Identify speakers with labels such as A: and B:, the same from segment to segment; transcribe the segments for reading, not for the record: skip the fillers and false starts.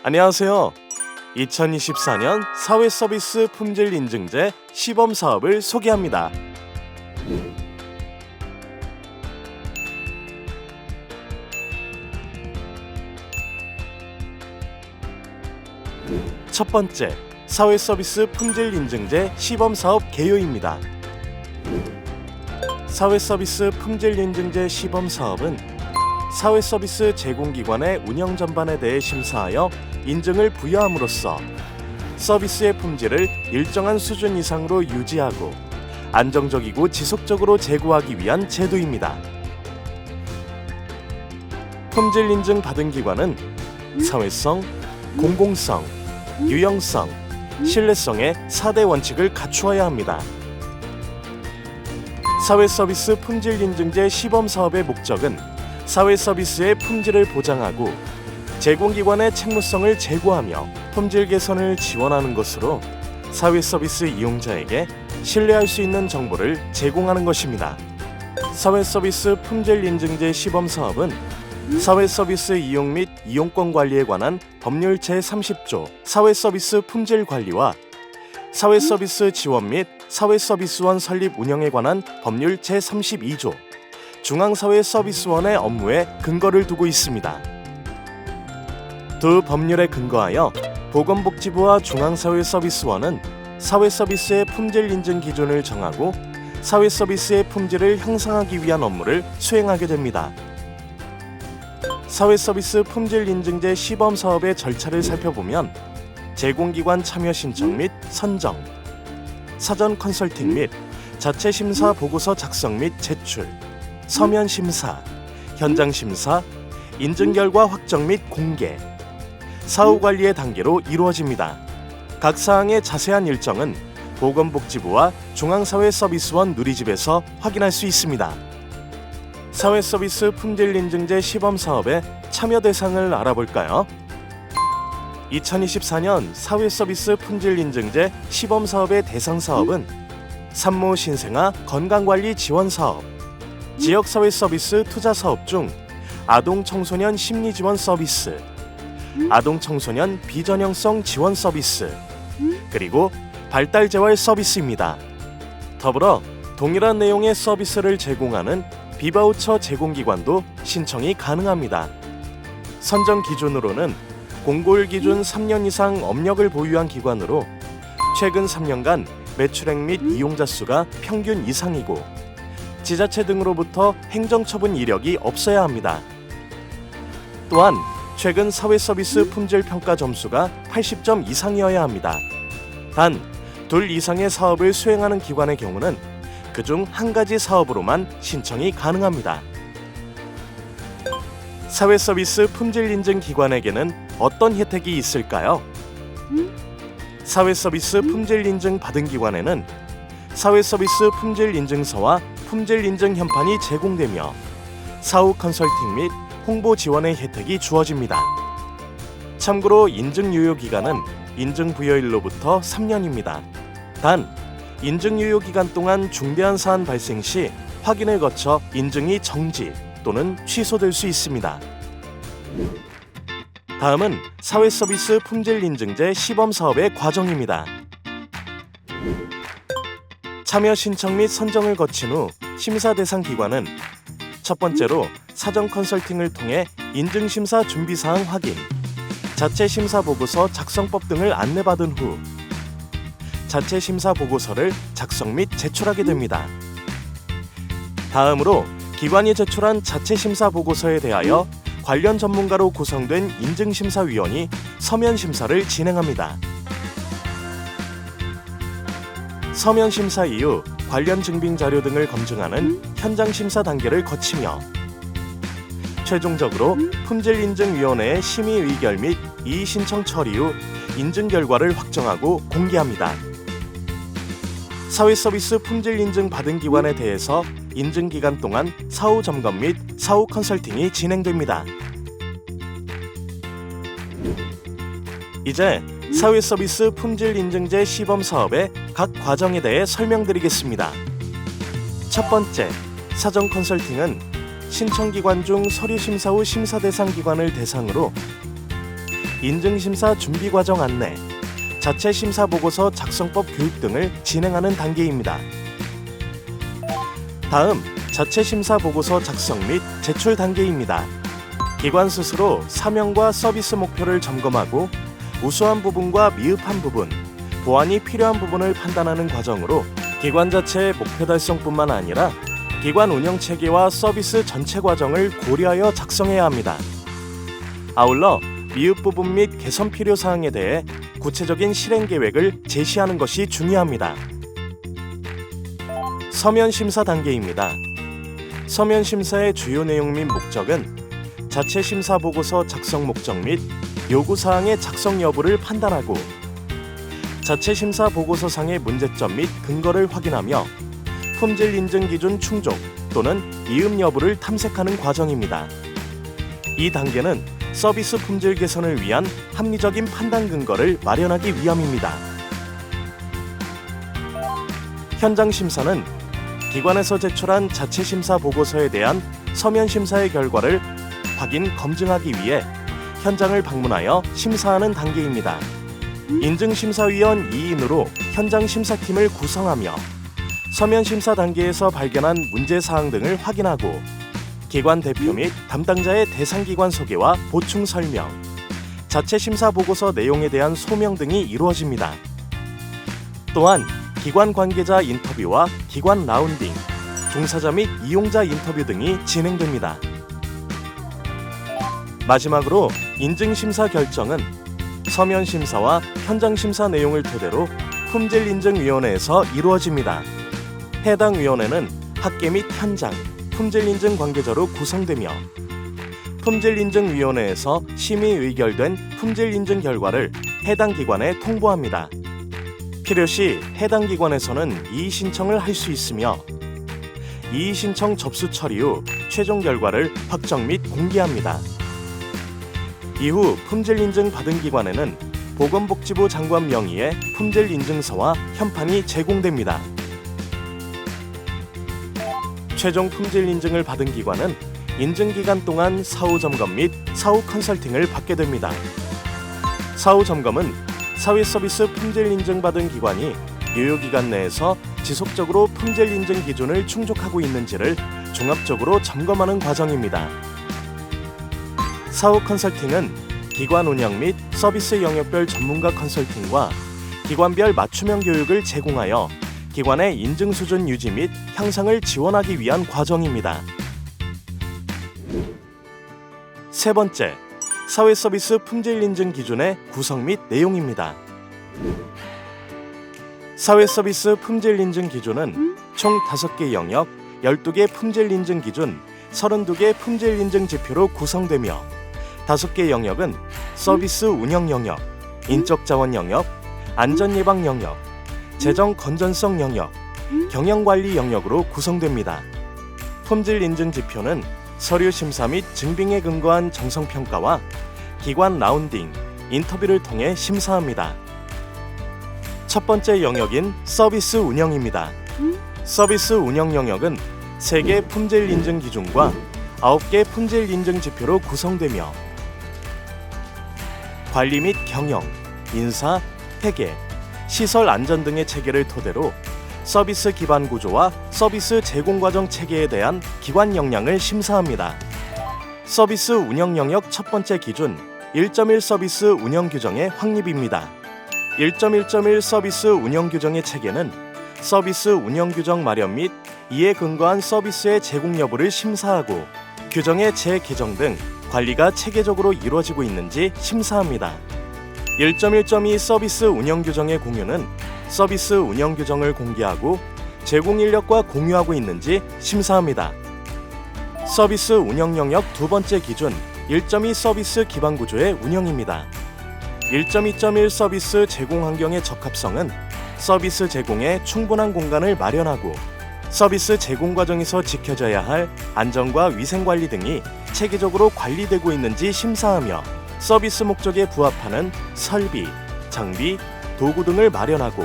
A: 안녕하세요. 2024년 사회서비스 품질인증제 시범사업을 소개합니다. 첫 번째, 사회서비스 품질인증제 시범사업 개요입니다. 사회서비스 품질인증제 시범사업은 사회서비스 제공기관의 운영 전반에 대해 심사하여 인증을 부여함으로써 서비스의 품질을 일정한 수준 이상으로 유지하고 안정적이고 지속적으로 제고하기 위한 제도입니다. 품질 인증 받은 기관은 사회성, 공공성, 유형성, 신뢰성의 4대 원칙을 갖추어야 합니다. 사회서비스 품질인증제 시범사업의 목적은 사회서비스의 품질을 보장하고 제공기관의 책무성을 제고하며 품질 개선을 지원하는 것으로 사회서비스 이용자에게 신뢰할 수 있는 정보를 제공하는 것입니다. 사회서비스 품질인증제 시범사업은 사회서비스 이용 및 이용권 관리에 관한 법률 제30조 사회서비스 품질 관리와 사회서비스 지원 및 사회서비스원 설립 운영에 관한 법률 제32조 중앙사회서비스원의 업무에 근거를 두고 있습니다. 두 법률에 근거하여 보건복지부와 중앙사회서비스원은 사회서비스의 품질 인증 기준을 정하고 사회서비스의 품질을 향상하기 위한 업무를 수행하게 됩니다. 사회서비스 품질인증제 시범사업의 절차를 살펴보면 제공기관 참여 신청 및 선정, 사전 컨설팅 및 자체 심사 보고서 작성 및 제출, 서면 심사, 현장 심사, 인증 결과 확정 및 공개, 사후 관리의 단계로 이루어집니다. 각 사항의 자세한 일정은 보건복지부와 중앙사회서비스원 누리집에서 확인할 수 있습니다. 사회서비스 품질인증제 시범사업의 참여 대상을 알아볼까요? 2024년 사회서비스 품질인증제 시범사업의 대상사업은 산모 신생아 건강관리 지원사업, 지역사회서비스 투자사업 중 아동청소년 심리지원 서비스, 아동청소년 비전형성 지원 서비스, 그리고 발달재활 서비스입니다. 더불어 동일한 내용의 서비스를 제공하는 비바우처 제공기관도 신청이 가능합니다. 선정 기준으로는 공고일 기준 3년 이상 업력을 보유한 기관으로 최근 3년간 매출액 및 이용자 수가 평균 이상이고 지자체 등으로부터 행정처분 이력이 없어야 합니다. 또한 최근 사회서비스 품질 평가 점수가 80점 이상이어야 합니다. 단, 둘 이상의 사업을 수행하는 기관의 경우는 그중 한 가지 사업으로만 신청이 가능합니다. 사회서비스 품질인증 기관에게는 어떤 혜택이 있을까요? 사회서비스 품질인증 받은 기관에는 사회서비스 품질인증서와 품질인증 현판이 제공되며 사후 컨설팅 및 홍보 지원의 혜택이 주어집니다. 참고로 인증 유효 기간은 인증 부여일로부터 3년입니다. 단, 인증 유효 기간 동안 중대한 사안 발생 시 확인을 거쳐 인증이 정지 또는 취소될 수 있습니다. 다음은 사회서비스 품질인증제 시범사업의 과정입니다. 참여 신청 및 선정을 거친 후 심사 대상 기관은 첫 번째로 사전 컨설팅을 통해 인증심사 준비사항 확인, 자체 심사 보고서 작성법 등을 안내받은 후 자체 심사 보고서를 작성 및 제출하게 됩니다. 다음으로 기관이 제출한 자체 심사 보고서에 대하여 관련 전문가로 구성된 인증심사위원이 서면 심사를 진행합니다. 서면 심사 이후 관련 증빙 자료 등을 검증하는 현장 심사 단계를 거치며 최종적으로 품질인증위원회의 심의 의결 및 이의 신청 처리 후 인증 결과를 확정하고 공개합니다. 사회서비스 품질인증 받은 기관에 대해서 인증 기간 동안 사후 점검 및 사후 컨설팅이 진행됩니다. 이제 사회서비스 품질인증제 시범사업의 각 과정에 대해 설명드리겠습니다. 첫 번째, 사전 컨설팅은 신청기관 중 서류 심사 후 심사 대상 기관을 대상으로 인증심사 준비과정 안내, 자체 심사 보고서 작성법 교육 등을 진행하는 단계입니다. 다음, 자체 심사 보고서 작성 및 제출 단계입니다. 기관 스스로 사명과 서비스 목표를 점검하고 우수한 부분과 미흡한 부분, 보완이 필요한 부분을 판단하는 과정으로 기관 자체의 목표 달성뿐만 아니라 기관 운영 체계와 서비스 전체 과정을 고려하여 작성해야 합니다. 아울러 미흡 부분 및 개선 필요 사항에 대해 구체적인 실행 계획을 제시하는 것이 중요합니다. 서면 심사 단계입니다. 서면 심사의 주요 내용 및 목적은 자체 심사 보고서 작성 목적 및 요구 사항의 작성 여부를 판단하고 자체 심사 보고서상의 문제점 및 근거를 확인하며 품질 인증 기준 충족 또는 이음 여부를 탐색하는 과정입니다. 이 단계는 서비스 품질 개선을 위한 합리적인 판단 근거를 마련하기 위함입니다. 현장 심사는 기관에서 제출한 자체 심사 보고서에 대한 서면 심사의 결과를 확인, 검증하기 위해 현장을 방문하여 심사하는 단계입니다. 인증심사위원 2인으로 현장 심사팀을 구성하며 서면 심사 단계에서 발견한 문제사항 등을 확인하고 기관 대표 및 담당자의 대상 기관 소개와 보충 설명, 자체 심사 보고서 내용에 대한 소명 등이 이루어집니다. 또한 기관 관계자 인터뷰와 기관 라운딩, 종사자 및 이용자 인터뷰 등이 진행됩니다. 마지막으로 인증심사 결정은 서면 심사와 현장 심사 내용을 토대로 품질인증위원회에서 이루어집니다. 해당 위원회는 학계 및 현장, 품질인증 관계자로 구성되며 품질인증위원회에서 심의 의결된 품질인증 결과를 해당 기관에 통보합니다. 필요시 해당 기관에서는 이의 신청을 할 수 있으며 이의 신청 접수 처리 후 최종 결과를 확정 및 공개합니다. 이후 품질인증 받은 기관에는 보건복지부 장관 명의의 품질인증서와 현판이 제공됩니다. 최종 품질인증을 받은 기관은 인증기간 동안 사후 점검 및 사후 컨설팅을 받게 됩니다. 사후 점검은 사회서비스 품질인증 받은 기관이 유효기간 내에서 지속적으로 품질인증 기준을 충족하고 있는지를 종합적으로 점검하는 과정입니다. 사후 컨설팅은 기관 운영 및 서비스 영역별 전문가 컨설팅과 기관별 맞춤형 교육을 제공하여 기관의 인증 수준 유지 및 향상을 지원하기 위한 과정입니다. 세 번째, 사회서비스 품질인증 기준의 구성 및 내용입니다. 사회서비스 품질인증 기준은 총 5개 영역, 12개 품질인증 기준, 32개 품질인증 지표로 구성되며 5개 영역은 서비스 운영 영역, 인적 자원 영역, 안전 예방 영역, 재정 건전성 영역, 경영 관리 영역으로 구성됩니다. 품질 인증 지표는 서류 심사 및 증빙에 근거한 정성 평가와 기관 라운딩, 인터뷰를 통해 심사합니다. 첫 번째 영역인 서비스 운영입니다. 서비스 운영 영역은 3개 품질 인증 기준과 9개 품질 인증 지표로 구성되며 관리 및 경영, 인사, 회계, 시설 안전 등의 체계를 토대로 서비스 기반 구조와 서비스 제공 과정 체계에 대한 기관 역량을 심사합니다. 서비스 운영 영역 첫 번째 기준 1.1 서비스 운영 규정의 확립입니다. 1.1.1 서비스 운영 규정의 체계는 서비스 운영 규정 마련 및 이에 근거한 서비스의 제공 여부를 심사하고 규정의 재개정 등 관리가 체계적으로 이루어지고 있는지 심사합니다. 1.1.2 서비스 운영 규정의 공유는 서비스 운영 규정을 공개하고 제공 인력과 공유하고 있는지 심사합니다. 서비스 운영 영역 두 번째 기준 1.2 서비스 기반 구조의 운영입니다. 1.2.1 서비스 제공 환경의 적합성은 서비스 제공에 충분한 공간을 마련하고 서비스 제공 과정에서 지켜져야 할 안전과 위생 관리 등이 체계적으로 관리되고 있는지 심사하며 서비스 목적에 부합하는 설비, 장비, 도구 등을 마련하고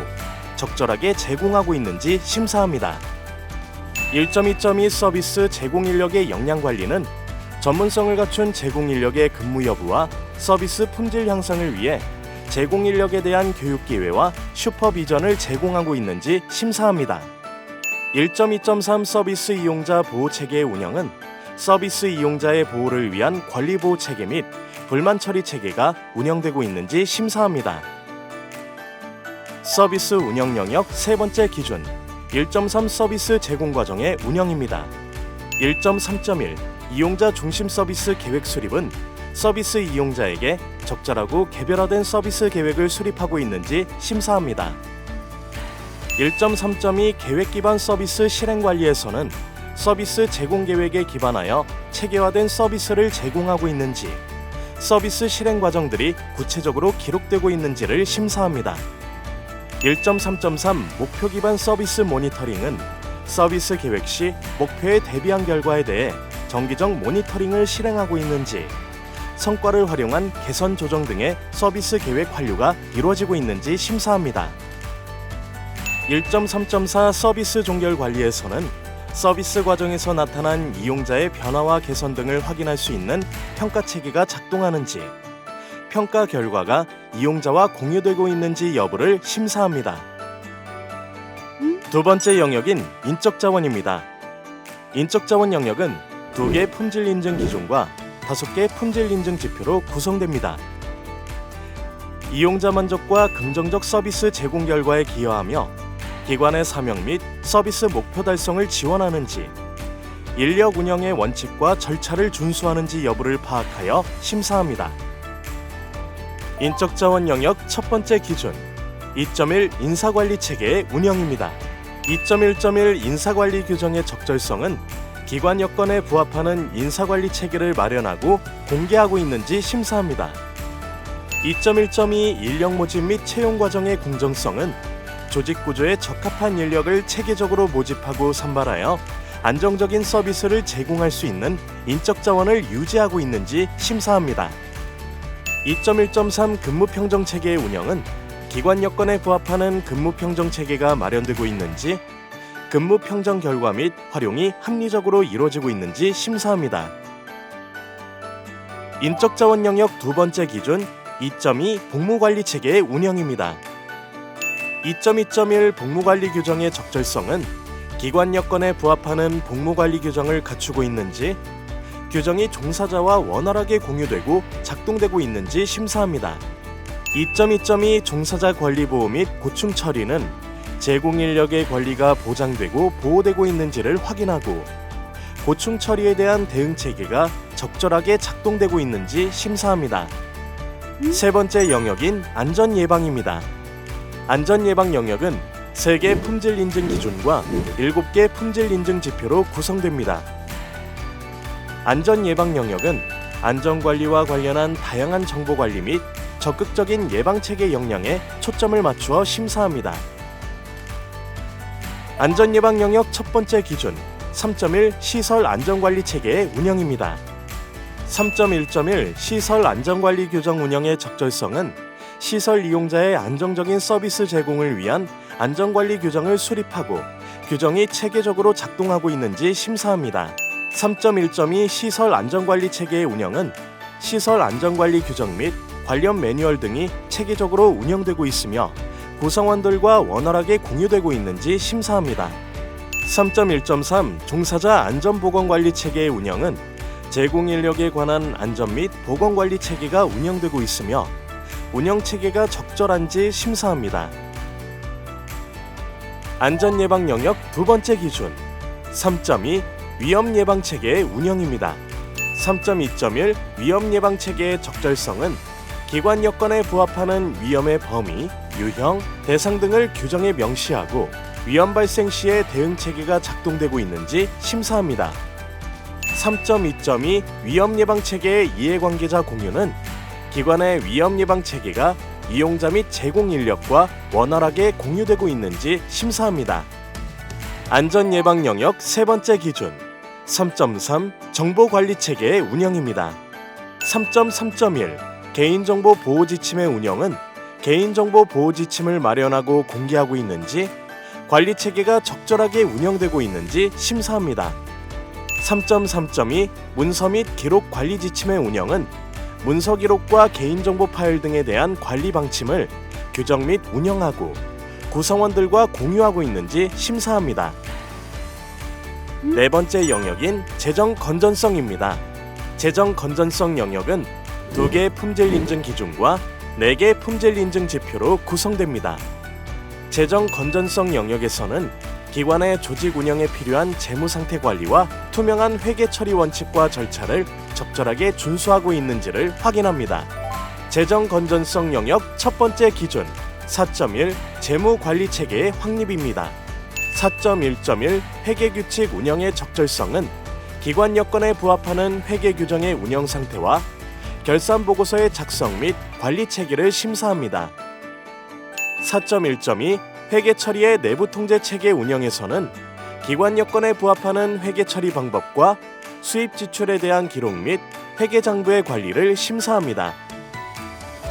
A: 적절하게 제공하고 있는지 심사합니다. 1.2.2 서비스 제공 인력의 역량 관리는 전문성을 갖춘 제공 인력의 근무 여부와 서비스 품질 향상을 위해 제공 인력에 대한 교육 기회와 슈퍼비전을 제공하고 있는지 심사합니다. 1.2.3 서비스 이용자 보호 체계의 운영은 서비스 이용자의 보호를 위한 권리 보호 체계 및 불만 처리 체계가 운영되고 있는지 심사합니다. 서비스 운영 영역 세 번째 기준 1.3 서비스 제공 과정의 운영입니다. 1.3.1 이용자 중심 서비스 계획 수립은 서비스 이용자에게 적절하고 개별화된 서비스 계획을 수립하고 있는지 심사합니다. 1.3.2 계획 기반 서비스 실행 관리에서는 서비스 제공 계획에 기반하여 체계화된 서비스를 제공하고 있는지, 서비스 실행 과정들이 구체적으로 기록되고 있는지를 심사합니다. 1.3.3 목표 기반 서비스 모니터링은 서비스 계획 시 목표에 대비한 결과에 대해 정기적 모니터링을 실행하고 있는지, 성과를 활용한 개선 조정 등의 서비스 계획 완료가 이루어지고 있는지 심사합니다. 1.3.4 서비스 종결 관리에서는 서비스 과정에서 나타난 이용자의 변화와 개선 등을 확인할 수 있는 평가 체계가 작동하는지, 평가 결과가 이용자와 공유되고 있는지 여부를 심사합니다. 두 번째 영역인 인적 자원입니다. 인적 자원 영역은 2개 품질 인증 기준과 5개 품질 인증 지표로 구성됩니다. 이용자 만족과 긍정적 서비스 제공 결과에 기여하며 기관의 사명 및 서비스 목표 달성을 지원하는지, 인력 운영의 원칙과 절차를 준수하는지 여부를 파악하여 심사합니다. 인적 자원 영역 첫 번째 기준 2.1 인사관리 체계의 운영입니다. 2.1.1 인사관리 규정의 적절성은 기관 여건에 부합하는 인사관리 체계를 마련하고 공개하고 있는지 심사합니다. 2.1.2 인력 모집 및 채용 과정의 공정성은 조직 구조에 적합한 인력을 체계적으로 모집하고 선발하여 안정적인 서비스를 제공할 수 있는 인적 자원을 유지하고 있는지 심사합니다. 2.1.3 근무 평정 체계의 운영은 기관 여건에 부합하는 근무 평정 체계가 마련되고 있는지, 근무 평정 결과 및 활용이 합리적으로 이루어지고 있는지 심사합니다. 인적 자원 영역 두 번째 기준 2.2 복무관리 체계의 운영입니다. 2.2.1 복무관리 규정의 적절성은 기관 여건에 부합하는 복무관리 규정을 갖추고 있는지, 규정이 종사자와 원활하게 공유되고 작동되고 있는지 심사합니다. 2.2.2 종사자 권리 보호 및 고충 처리는 제공 인력의 권리가 보장되고 보호되고 있는지를 확인하고, 고충 처리에 대한 대응 체계가 적절하게 작동되고 있는지 심사합니다. 세 번째 영역인 안전 예방입니다. 안전 예방 영역은 3개 품질 인증 기준과 7개 품질 인증 지표로 구성됩니다. 안전 예방 영역은 안전 관리와 관련한 다양한 정보 관리 및 적극적인 예방 체계 역량에 초점을 맞추어 심사합니다. 안전 예방 영역 첫 번째 기준 3.1 시설 안전관리 체계의 운영입니다. 3.1.1 시설 안전관리 규정 운영의 적절성은 시설 이용자의 안정적인 서비스 제공을 위한 안전관리 규정을 수립하고 규정이 체계적으로 작동하고 있는지 심사합니다. 3.1.2 시설 안전관리 체계의 운영은 시설 안전관리 규정 및 관련 매뉴얼 등이 체계적으로 운영되고 있으며 구성원들과 원활하게 공유되고 있는지 심사합니다. 3.1.3 종사자 안전보건관리 체계의 운영은 제공 인력에 관한 안전 및 보건관리 체계가 운영되고 있으며 운영 체계가 적절한지 심사합니다. 안전 예방 영역 두 번째 기준 3.2 위험 예방 체계의 운영입니다. 3.2.1 위험 예방 체계의 적절성은 기관 여건에 부합하는 위험의 범위, 유형, 대상 등을 규정에 명시하고 위험 발생 시에 대응 체계가 작동되고 있는지 심사합니다. 3.2.2 위험 예방 체계의 이해관계자 공유는 기관의 위험 예방 체계가 이용자 및 제공 인력과 원활하게 공유되고 있는지 심사합니다. 안전 예방 영역 세 번째 기준 3.3 정보 관리 체계의 운영입니다. 3.3.1 개인정보 보호 지침의 운영은 개인정보 보호 지침을 마련하고 공개하고 있는지, 관리 체계가 적절하게 운영되고 있는지 심사합니다. 3.3.2 문서 및 기록 관리 지침의 운영은 문서 기록과 개인정보 파일 등에 대한 관리 방침을 규정 및 운영하고 구성원들과 공유하고 있는지 심사합니다. 네 번째 영역인 재정 건전성입니다. 재정 건전성 영역은 2개 품질 인증 기준과 4개 품질 인증 지표로 구성됩니다. 재정 건전성 영역에서는 기관의 조직 운영에 필요한 재무 상태 관리와 투명한 회계 처리 원칙과 절차를 적절하게 준수하고 있는지를 확인합니다. 재정 건전성 영역 첫 번째 기준 4.1 재무 관리 체계의 확립입니다. 4.1.1 회계 규칙 운영의 적절성은 기관 여건에 부합하는 회계 규정의 운영 상태와 결산 보고서의 작성 및 관리 체계를 심사합니다. 4.1.2 회계 처리의 내부 통제 체계 운영에서는 기관 여건에 부합하는 회계 처리 방법과 수입 지출에 대한 기록 및 회계 장부의 관리를 심사합니다.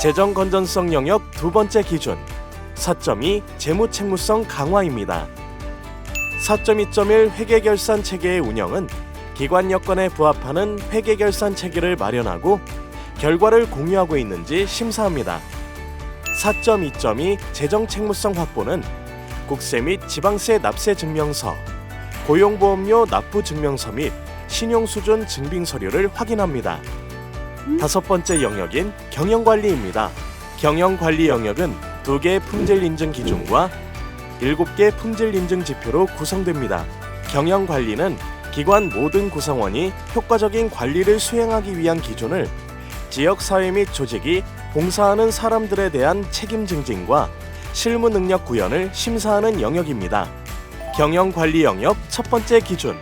A: 재정 건전성 영역 두 번째 기준 4.2 재무 책무성 강화입니다. 4.2.1 회계결산 체계의 운영은 기관 여건에 부합하는 회계결산 체계를 마련하고 결과를 공유하고 있는지 심사합니다. 4.2.2 재정 책무성 확보는 국세 및 지방세 납세 증명서, 고용보험료 납부 증명서 및 신용수준 증빙 서류를 확인합니다. 다섯 번째 영역인 경영관리입니다. 경영관리 영역은 2개 품질 인증 기준과 7개 품질 인증 지표로 구성됩니다. 경영관리는 기관 모든 구성원이 효과적인 관리를 수행하기 위한 기준을 지역사회 및 조직이 봉사하는 사람들에 대한 책임 증진과 실무 능력 구현을 심사하는 영역입니다. 경영관리 영역 첫 번째 기준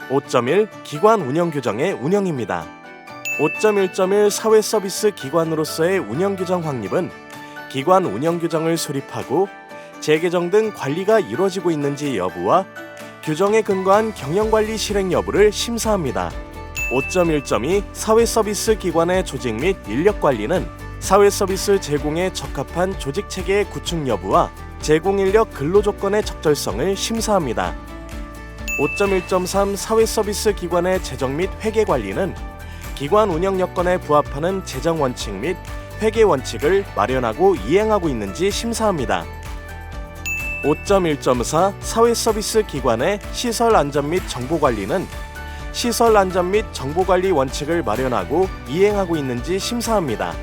A: 5.1 기관 운영 규정의 운영입니다. 5.1.1 사회서비스 기관으로서의 운영 규정 확립은 기관 운영 규정을 수립하고 재개정 등 관리가 이루어지고 있는지 여부와 규정에 근거한 경영관리 실행 여부를 심사합니다. 5.1.2 사회서비스 기관의 조직 및 인력관리는 사회서비스 제공에 적합한 조직체계의 구축 여부와 제공인력 근로조건의 적절성을 심사합니다. 5.1.3 사회서비스 기관의 재정 및 회계관리는 기관 운영 여건에 부합하는 재정원칙 및 회계원칙을 마련하고 이행하고 있는지 심사합니다. 5.1.4 사회서비스 기관의 시설 안전 및 정보관리는 시설 안전 및 정보관리 원칙을 마련하고 이행하고 있는지 심사합니다.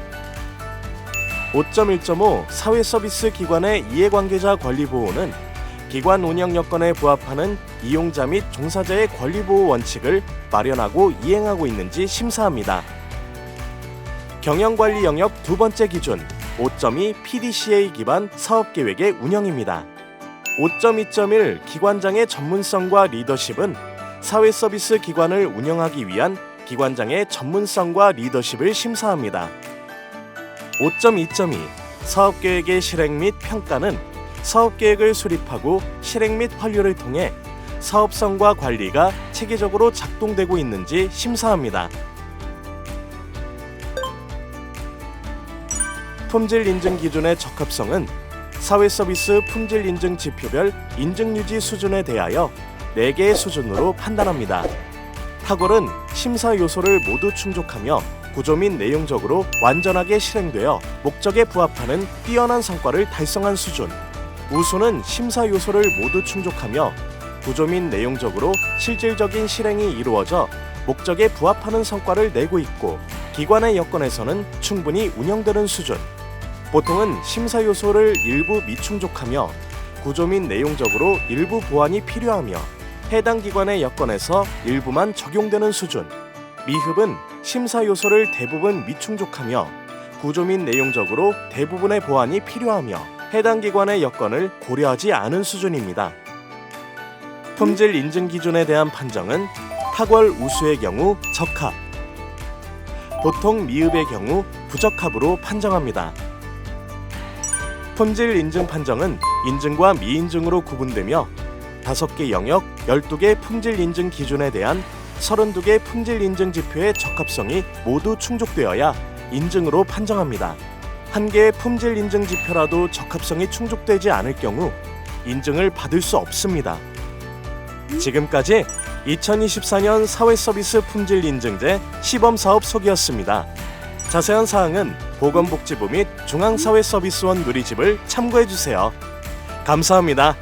A: 5.1.5 사회서비스 기관의 이해관계자 권리보호는 기관 운영 여건에 부합하는 이용자 및 종사자의 권리보호 원칙을 마련하고 이행하고 있는지 심사합니다. 경영관리 영역 두 번째 기준 5.2 PDCA 기반 사업계획의 운영입니다. 5.2.1 기관장의 전문성과 리더십은 사회서비스 기관을 운영하기 위한 기관장의 전문성과 리더십을 심사합니다. 5.2.2 사업계획의 실행 및 평가는 사업계획을 수립하고 실행 및 환류를 통해 사업성과 관리가 체계적으로 작동되고 있는지 심사합니다. 품질 인증 기준의 적합성은 사회서비스 품질 인증 지표별 인증 유지 수준에 대하여 4개의 수준으로 판단합니다. 탁월은 심사 요소를 모두 충족하며 구조 및 내용적으로 완전하게 실행되어 목적에 부합하는 뛰어난 성과를 달성한 수준. 우수는 심사 요소를 모두 충족하며 구조 및 내용적으로 실질적인 실행이 이루어져 목적에 부합하는 성과를 내고 있고 기관의 여건에서는 충분히 운영되는 수준. 보통은 심사 요소를 일부 미충족하며 구조 및 내용적으로 일부 보완이 필요하며 해당 기관의 여건에서 일부만 적용되는 수준. 미흡은 심사 요소를 대부분 미충족하며 구조 및 내용적으로 대부분의 보완이 필요하며 해당 기관의 여건을 고려하지 않은 수준입니다. 품질 인증 기준에 대한 판정은 탁월 우수의 경우 적합, 보통 미흡의 경우 부적합으로 판정합니다. 품질 인증 판정은 인증과 미인증으로 구분되며 5개 영역 12개 품질 인증 기준에 대한 32개 품질 인증 지표의 적합성이 모두 충족되어야 인증으로 판정합니다. 1개의 품질 인증 지표라도 적합성이 충족되지 않을 경우 인증을 받을 수 없습니다. 지금까지 2024년 사회서비스 품질인증제 시범사업 소개였습니다. 자세한 사항은 보건복지부 및 중앙사회서비스원 누리집을 참고해주세요. 감사합니다.